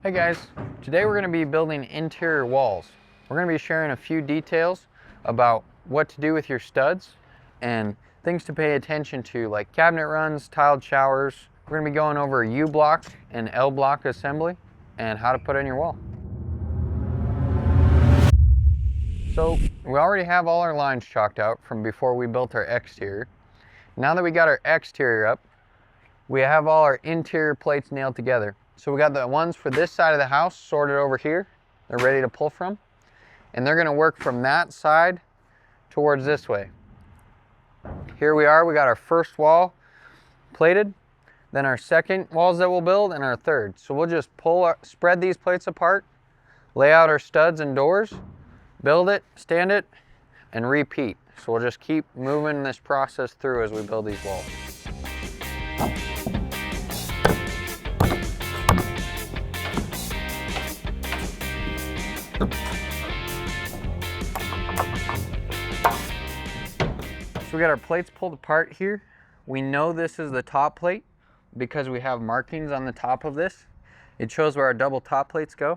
Hey guys, today we're going to be building interior walls. We're going to be sharing a few details about what to do with your studs and things to pay attention to, like cabinet runs, tiled showers. We're going to be going over U-block and L-block assembly and how to put in your wall. So we already have all our lines chalked out from before we built our exterior. Now that we got our exterior up, we have all our interior plates nailed together. So we got the ones for this side of the house sorted over here. They're ready to pull from. And they're gonna work from that side towards this way. Here we are, we got our first wall plated, then our second walls that we'll build, and our third. So we'll just spread these plates apart, lay out our studs and doors, build it, stand it, and repeat. So we'll just keep moving this process through as we build these walls. So we got our plates pulled apart here. We know this is the top plate because we have markings on the top of this. It shows where our double top plates go.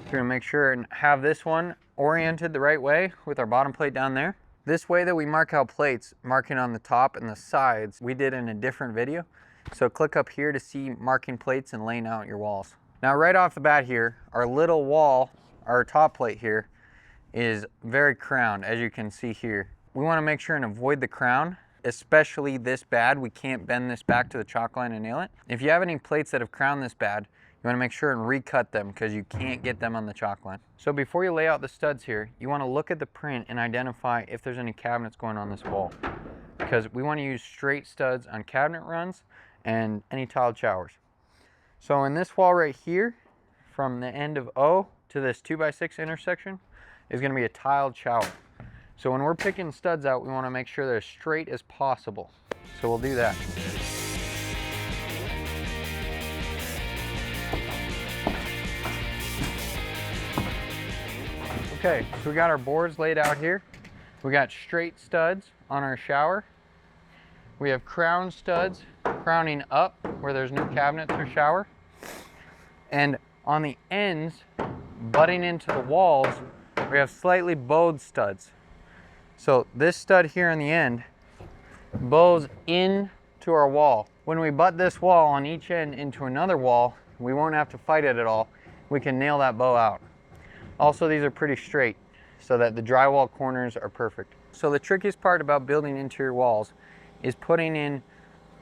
We're gonna make sure and have this one oriented the right way with our bottom plate down there. This way that we mark out plates, marking on the top and the sides, we did in a different video. So click up here to see marking plates and laying out your walls. Now right off the bat here, our little wall, our top plate here, is very crowned, as you can see here. We want to make sure and avoid the crown, especially this bad. We can't bend this back to the chalk line and nail it. If you have any plates that have crowned this bad, you want to make sure and recut them because you can't get them on the chalk line. So before you lay out the studs here, you want to look at the print and identify if there's any cabinets going on this wall, because we want to use straight studs on cabinet runs and any tiled showers. So in this wall right here, from the end of O to this 2x6 intersection is going to be a tiled shower. So when we're picking studs out, we want to make sure they're as straight as possible. So we'll do that. Okay, so we got our boards laid out here. We got straight studs on our shower. We have crown studs crowning up where there's no cabinets or shower. And on the ends, butting into the walls, we have slightly bowed studs. So this stud here on the end bows into our wall. When we butt this wall on each end into another wall, we won't have to fight it at all. We can nail that bow out. Also, these are pretty straight so that the drywall corners are perfect. So the trickiest part about building interior walls is putting in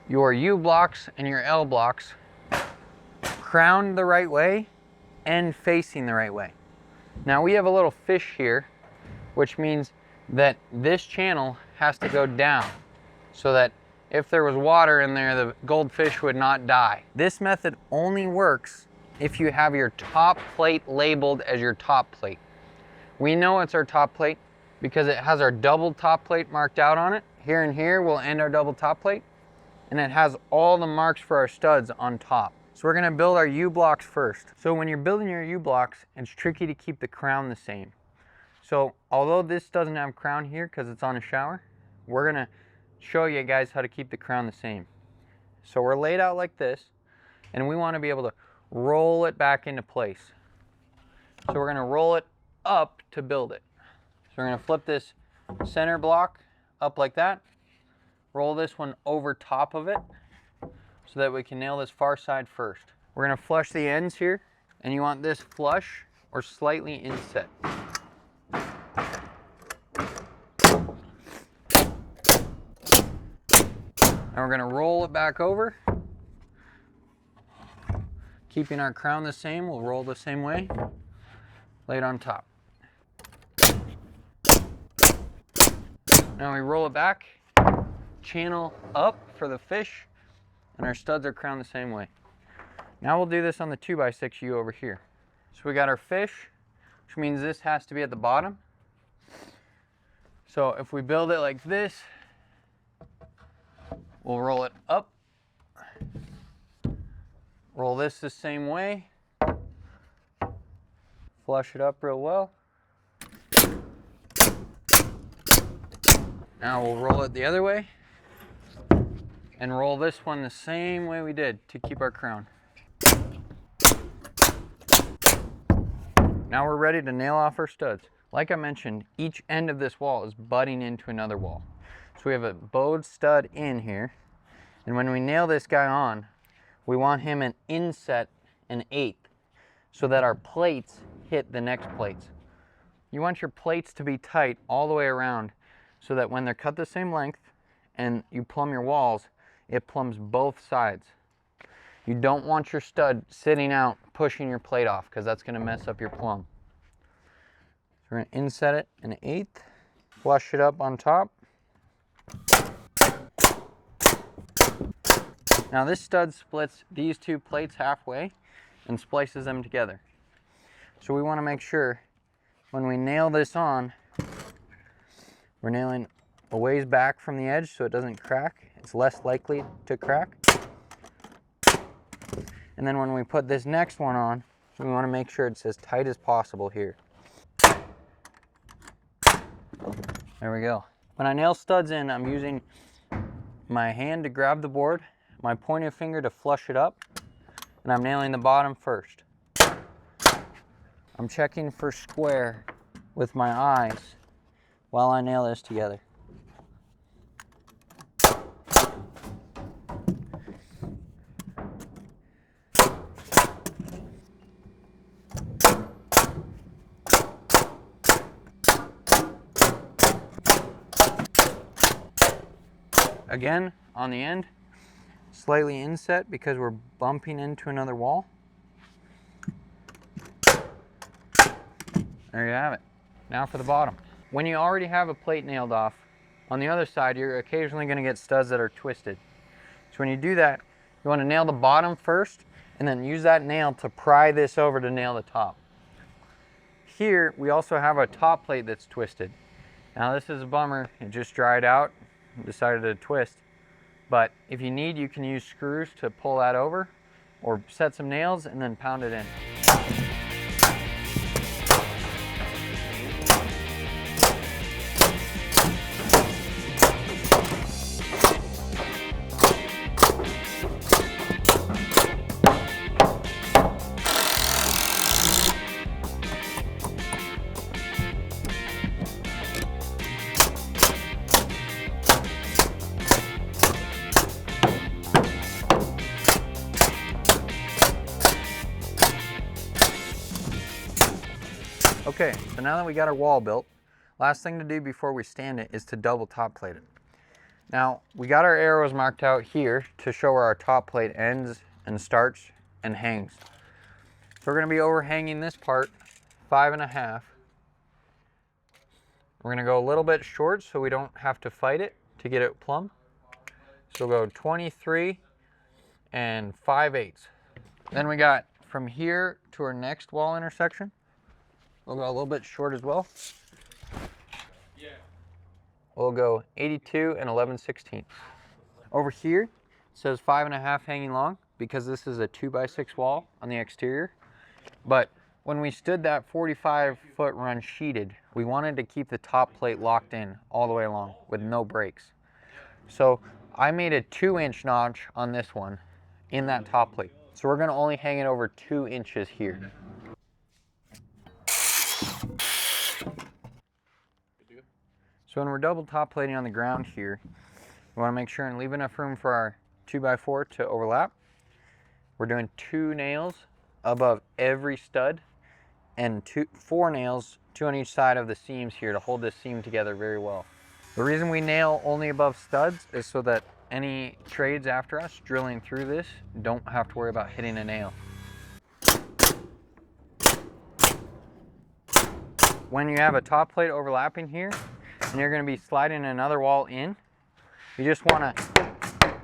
your U blocks and your L blocks crowned the right way and facing the right way. Now we have a little fish here, which means that this channel has to go down so that if there was water in there, the goldfish would not die. This method only works if you have your top plate labeled as your top plate. We know it's our top plate because it has our double top plate marked out on it. Here and here will end our double top plate, and it has all the marks for our studs on top. So we're gonna build our U-blocks first. So when you're building your U-blocks, it's tricky to keep the crown the same. So although this doesn't have crown here because it's on a shower, we're gonna show you guys how to keep the crown the same. So we're laid out like this, and we wanna be able to roll it back into place. So we're gonna roll it up to build it. So we're gonna flip this center block up like that, roll this one over top of it so that we can nail this far side first. We're gonna flush the ends here, and you want this flush or slightly inset. And we're gonna roll it back over. Keeping our crown the same, we'll roll the same way. Lay it on top. Now we roll it back, channel up for the fish, and our studs are crowned the same way. Now we'll do this on the 2x6 U over here. So we got our fish, which means this has to be at the bottom. So if we build it like this, we'll roll it up, roll this the same way, flush it up real well. Now we'll roll it the other way and roll this one the same way we did to keep our crown. now we're ready to nail off our studs. Like I mentioned, each end of this wall is butting into another wall. So we have a bowed stud in here, and when we nail this guy on, we want him an inset an eighth so that our plates hit the next plates. You want your plates to be tight all the way around so that when they're cut the same length and you plumb your walls, it plumbs both sides. You don't want your stud sitting out pushing your plate off because that's going to mess up your plumb. So we're going to inset it an eighth, flush it up on top. Now this stud splits these two plates halfway and splices them together. So we want to make sure when we nail this on, we're nailing a ways back from the edge so it doesn't crack. It's less likely to crack. And then when we put this next one on, we want to make sure it's as tight as possible here. There we go. When I nail studs in, I'm using my hand to grab the board, my pointer finger to flush it up, and I'm nailing the bottom first. I'm checking for square with my eyes while I nail this together. Again, on the end, slightly inset because we're bumping into another wall. There you have it. Now for the bottom. When you already have a plate nailed off, on the other side you're occasionally going to get studs that are twisted. So when you do that, you want to nail the bottom first and then use that nail to pry this over to nail the top. Here we also have a top plate that's twisted. Now this is a bummer, it just dried out, decided to twist. But if you need, you can use screws to pull that over or set some nails and then pound it in. Okay, so now that we got our wall built, last thing to do before we stand it is to double top plate it. Now, we got our arrows marked out here to show where our top plate ends and starts and hangs. So we're going to be overhanging this part 5.5. We're going to go a little bit short so we don't have to fight it to get it plumb. So we'll go 23 and 5/8. Then we got from here to our next wall intersection. We'll go a little bit short as well. Yeah. We'll go 82 and 11/16. Over here, it says 5.5 hanging long because this is a 2x6 wall on the exterior. But when we stood that 45-foot run sheeted, we wanted to keep the top plate locked in all the way along with no breaks. So I made a 2-inch notch on this one in that top plate. So we're going to only hang it over 2 inches here. So when we're double top plating on the ground here, we want to make sure and leave enough room for our 2x4 to overlap. We're doing 2 nails above every stud and 4 nails, 2 on each side of the seams here to hold this seam together very well. The reason we nail only above studs is so that any trades after us drilling through this don't have to worry about hitting a nail. When you have a top plate overlapping here and you're going to be sliding another wall in, you just want to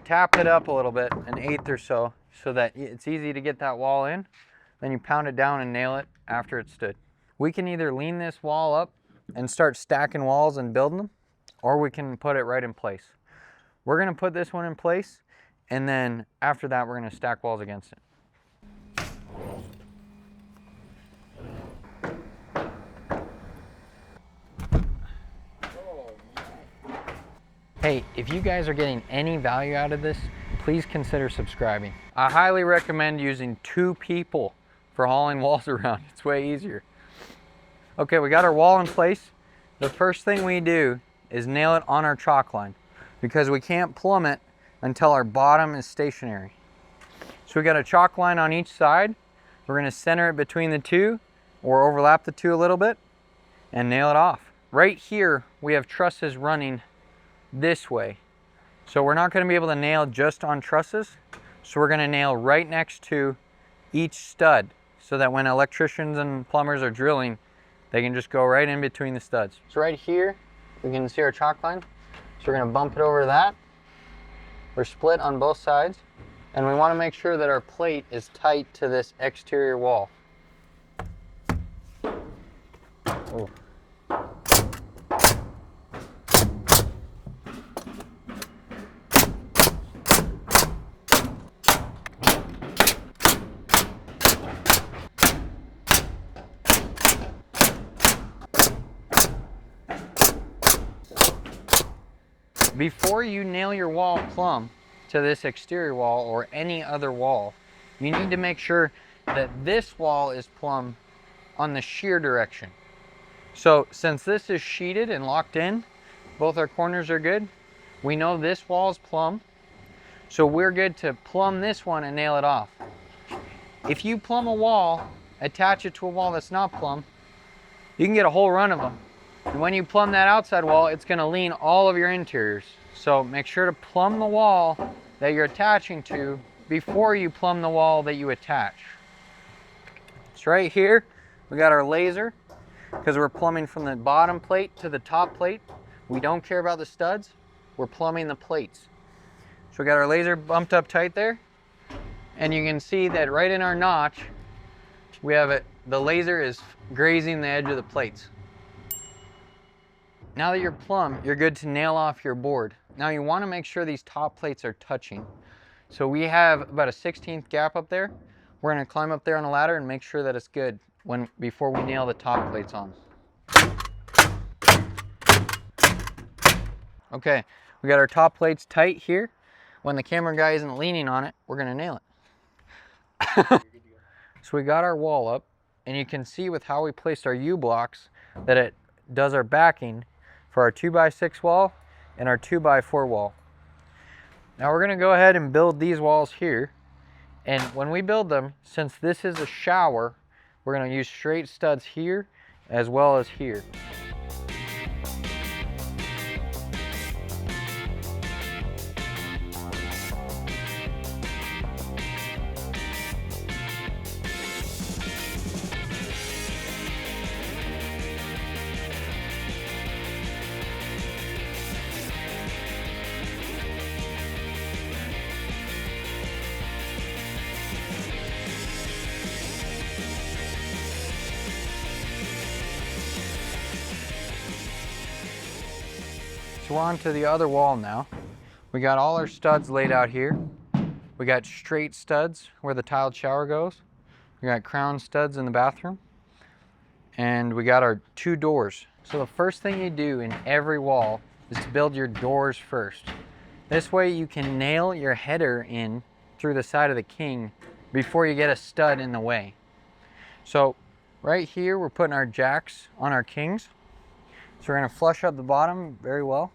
tap it up a little bit, an 1/8 or so that it's easy to get that wall in. Then you pound it down and nail it after it's stood. We can either lean this wall up and start stacking walls and building them, or we can put it right in place. We're going to put this one in place, and then after that we're going to stack walls against it. Hey, if you guys are getting any value out of this, please consider subscribing. I highly recommend using 2 people for hauling walls around. It's way easier. Okay, we got our wall in place. The first thing we do is nail it on our chalk line because we can't plumb it until our bottom is stationary. So we got a chalk line on each side. We're going to center it between the two or overlap the two a little bit and nail it off. Right here we have trusses running this way. So we're not going to be able to nail just on trusses. So we're going to nail right next to each stud so that when electricians and plumbers are drilling, they can just go right in between the studs. So right here, we can see our chalk line. So we're going to bump it over to that. We're split on both sides. And we want to make sure that our plate is tight to this exterior wall. Ooh. Before you nail your wall plumb to this exterior wall or any other wall, you need to make sure that this wall is plumb on the shear direction. So since this is sheeted and locked in, both our corners are good. We know this wall is plumb, so we're good to plumb this one and nail it off. If you plumb a wall, attach it to a wall that's not plumb, you can get a whole run of them. And when you plumb that outside wall, it's going to lean all of your interiors. So make sure to plumb the wall that you're attaching to before you plumb the wall that you attach. So right here, we got our laser because we're plumbing from the bottom plate to the top plate. We don't care about the studs. We're plumbing the plates. So we got our laser bumped up tight there. And you can see that right in our notch, we have it. The laser is grazing the edge of the plates. Now that you're plumb, you're good to nail off your board. Now you want to make sure these top plates are touching. So we have about a 1/16 gap up there. We're going to climb up there on a ladder and make sure that it's good before we nail the top plates on. Okay, we got our top plates tight here. When the camera guy isn't leaning on it, we're going to nail it. So we got our wall up, and you can see with how we placed our U-blocks that it does our backing for our 2x6 wall and our 2x4 wall. Now we're going to go ahead and build these walls here. And when we build them, since this is a shower, we're going to use straight studs here as well as here. So we're on to the other wall now. We got all our studs laid out here. We got straight studs where the tiled shower goes. We got crown studs in the bathroom. And we got our 2 doors. So the first thing you do in every wall is to build your doors first. This way you can nail your header in through the side of the king before you get a stud in the way. So right here we're putting our jacks on our kings. So we're going to flush up the bottom very well.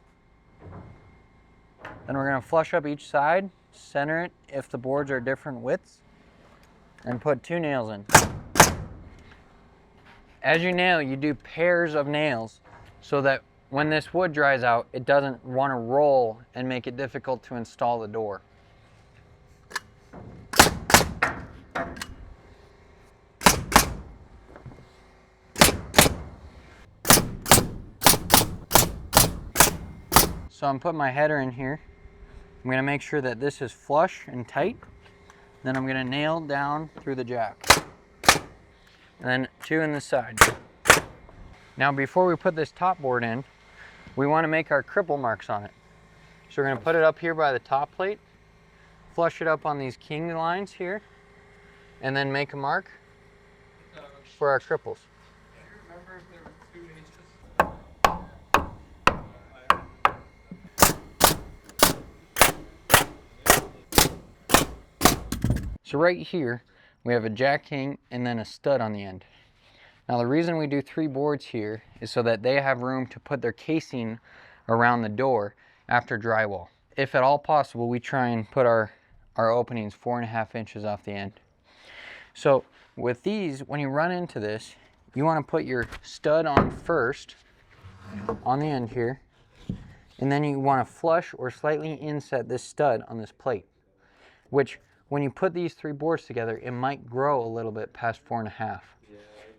Then we're going to flush up each side, center it if the boards are different widths, and put 2 nails in. As you nail, you do pairs of nails so that when this wood dries out, it doesn't want to roll and make it difficult to install the door. So I'm putting my header in here. I'm going to make sure that this is flush and tight. Then I'm going to nail down through the jack. And then 2 in the side. Now before we put this top board in, we want to make our cripple marks on it. So we're going to put it up here by the top plate, flush it up on these king lines here, and then make a mark for our cripples. So right here, we have a jack king and then a stud on the end. Now the reason we do 3 boards here is so that they have room to put their casing around the door after drywall. If at all possible, we try and put our openings 4.5 inches off the end. So with these, when you run into this, you want to put your stud on first on the end here, and then you want to flush or slightly inset this stud on this plate, which when you put these 3 boards together, it might grow a little bit past 4.5.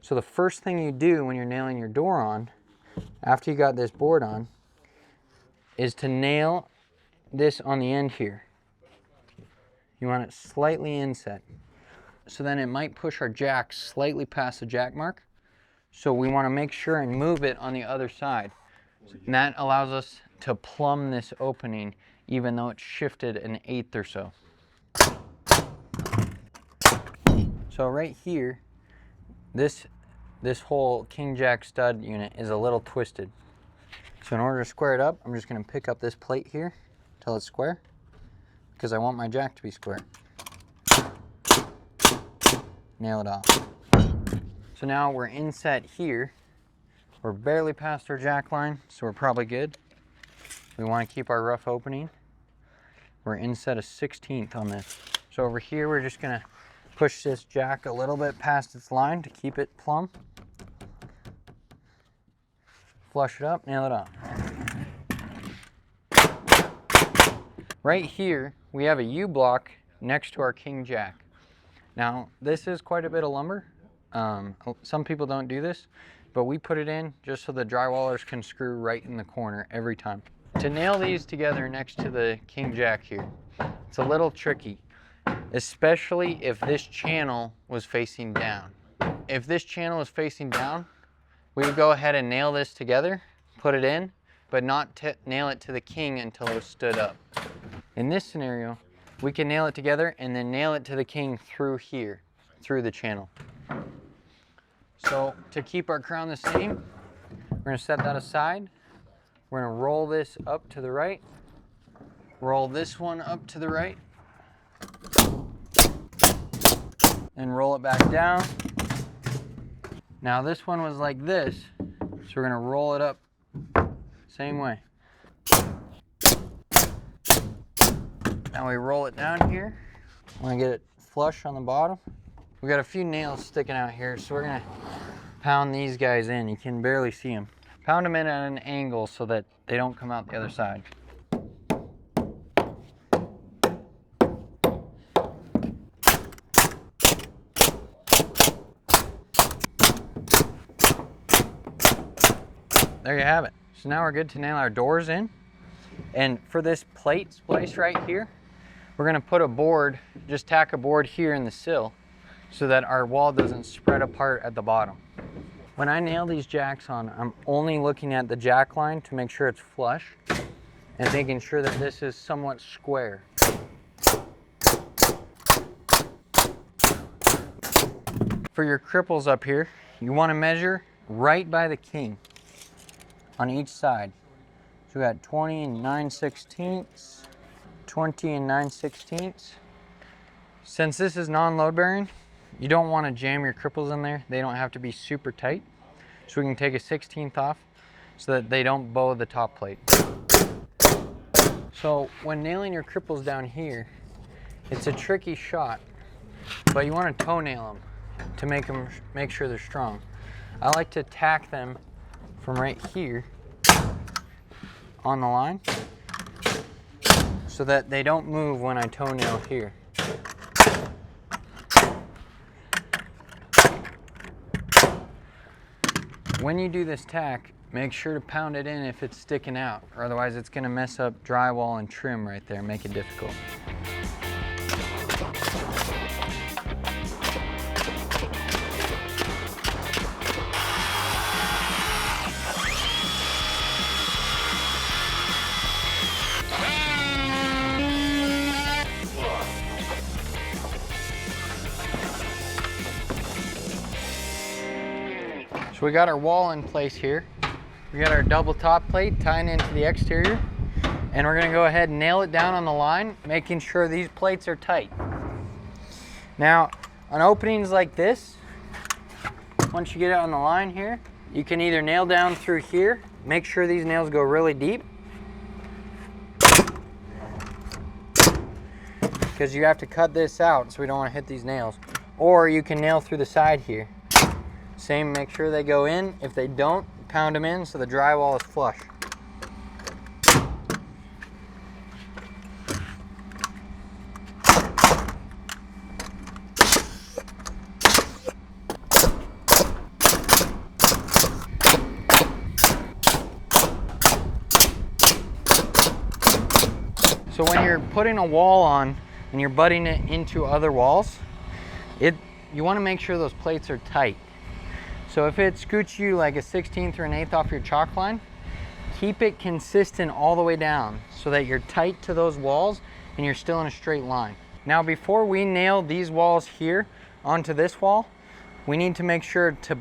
So the first thing you do when you're nailing your door on, after you got this board on, is to nail this on the end here. You want it slightly inset. So then it might push our jack slightly past the jack mark. So we want to make sure and move it on the other side. And that allows us to plumb this opening even though it's shifted 1/8 or so. So right here, this whole king jack stud unit is a little twisted. So in order to square it up, I'm just going to pick up this plate here till it's square, because I want my jack to be square. Nail it off. So now we're inset here. We're barely past our jack line, so we're probably good. We want to keep our rough opening. We're inset 1/16 on this. So over here, we're just going to push this jack a little bit past its line to keep it plumb. Flush it up, nail it off. Right here, we have a U-block next to our king jack. Now, this is quite a bit of lumber. Some people don't do this, but we put it in just so the drywallers can screw right in the corner every time. To nail these together next to the king jack here, it's a little tricky, especially if this channel was facing down. If this channel is facing down, we would go ahead and nail this together, put it in, but not nail it to the king until it was stood up. In this scenario, we can nail it together and then nail it to the king through here, through the channel. So to keep our crown the same, we're going to set that aside. We're going to roll this up to the right, roll this one up to the right, and roll it back down. Now this one was like this, so we're going to roll it up same way. Now we roll it down here. I want to get it flush on the bottom. We got a few nails sticking out here, so we're going to pound these guys in. You can barely see them. Pound them in at an angle so that they don't come out the other side. There you have it. So now we're good to nail our doors in. And for this plate splice right here, we're going to put a board, just tack a board here in the sill so that our wall doesn't spread apart at the bottom. When I nail these jacks on, I'm only looking at the jack line to make sure it's flush and making sure that this is somewhat square. For your cripples up here, you want to measure right by the king on each side. So we got 20 and 9/16, 20 and 9/16. Since this is non-load bearing, you don't want to jam your cripples in there. They don't have to be super tight. So we can take a 1/16 off so that they don't bow the top plate. So when nailing your cripples down here, it's a tricky shot, but you want to toe nail them to make sure they're strong. I like to tack them from right here on the line so that they don't move when I toe nail here. When you do this tack, make sure to pound it in if it's sticking out, or otherwise it's going to mess up drywall and trim right there, make it difficult. So we got our wall in place here. We got our double top plate tying into the exterior, and we're going to go ahead and nail it down on the line, making sure these plates are tight. Now, on openings like this, Once you get it on the line here, you can either nail down through here, make sure these nails go really deep, because you have to cut this out so we don't want to hit these nails. Or you can nail through the side here. Same, make sure they go in. If they don't, pound them in so the drywall is flush. So when you're putting a wall on and you're butting it into other walls, you want to make sure those plates are tight. So if it scoots you like a 1/16 or an 1/8 off your chalk line, keep it consistent all the way down so that you're tight to those walls and you're still in a straight line. Now before we nail these walls here onto this wall, we need to make sure to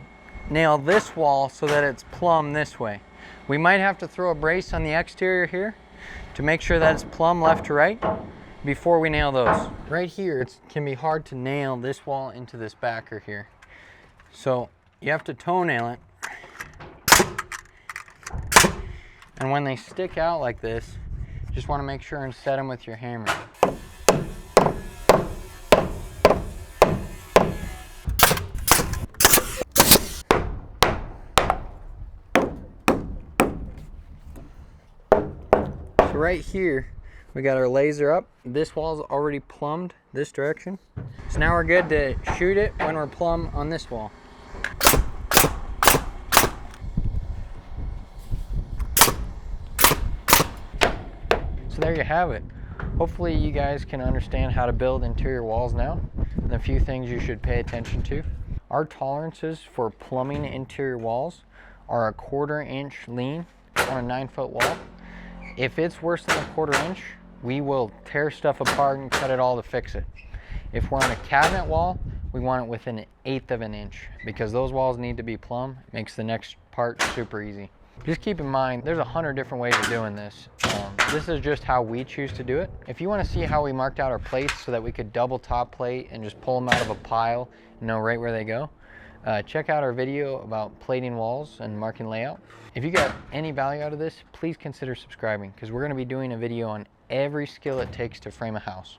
nail this wall so that it's plumb this way. We might have to throw a brace on the exterior here to make sure that it's plumb left to right before we nail those. Right here, it can be hard to nail this wall into this backer here. So you have to toe nail it. And when they stick out like this, you just want to make sure and set them with your hammer. So right here, we got our laser up. This wall's already plumbed this direction. So now we're good to shoot it when we're plumb on this wall. So there you have it. Hopefully you guys can understand how to build interior walls now and a few things you should pay attention to. Our tolerances for plumbing interior walls are a 1/4 inch lean on a 9-foot wall. If it's worse than a 1/4 inch, we will tear stuff apart and cut it all to fix it. If we're on a cabinet wall, we want it within 1/8 of an inch because those walls need to be plumb. It makes the next part super easy. Just keep in mind, there's 100 different ways of doing this. This is just how we choose to do it. If you want to see how we marked out our plates so that we could double top plate and just pull them out of a pile and know right where they go, check out our video about plating walls and marking layout. If you got any value out of this, please consider subscribing because we're going to be doing a video on every skill it takes to frame a house.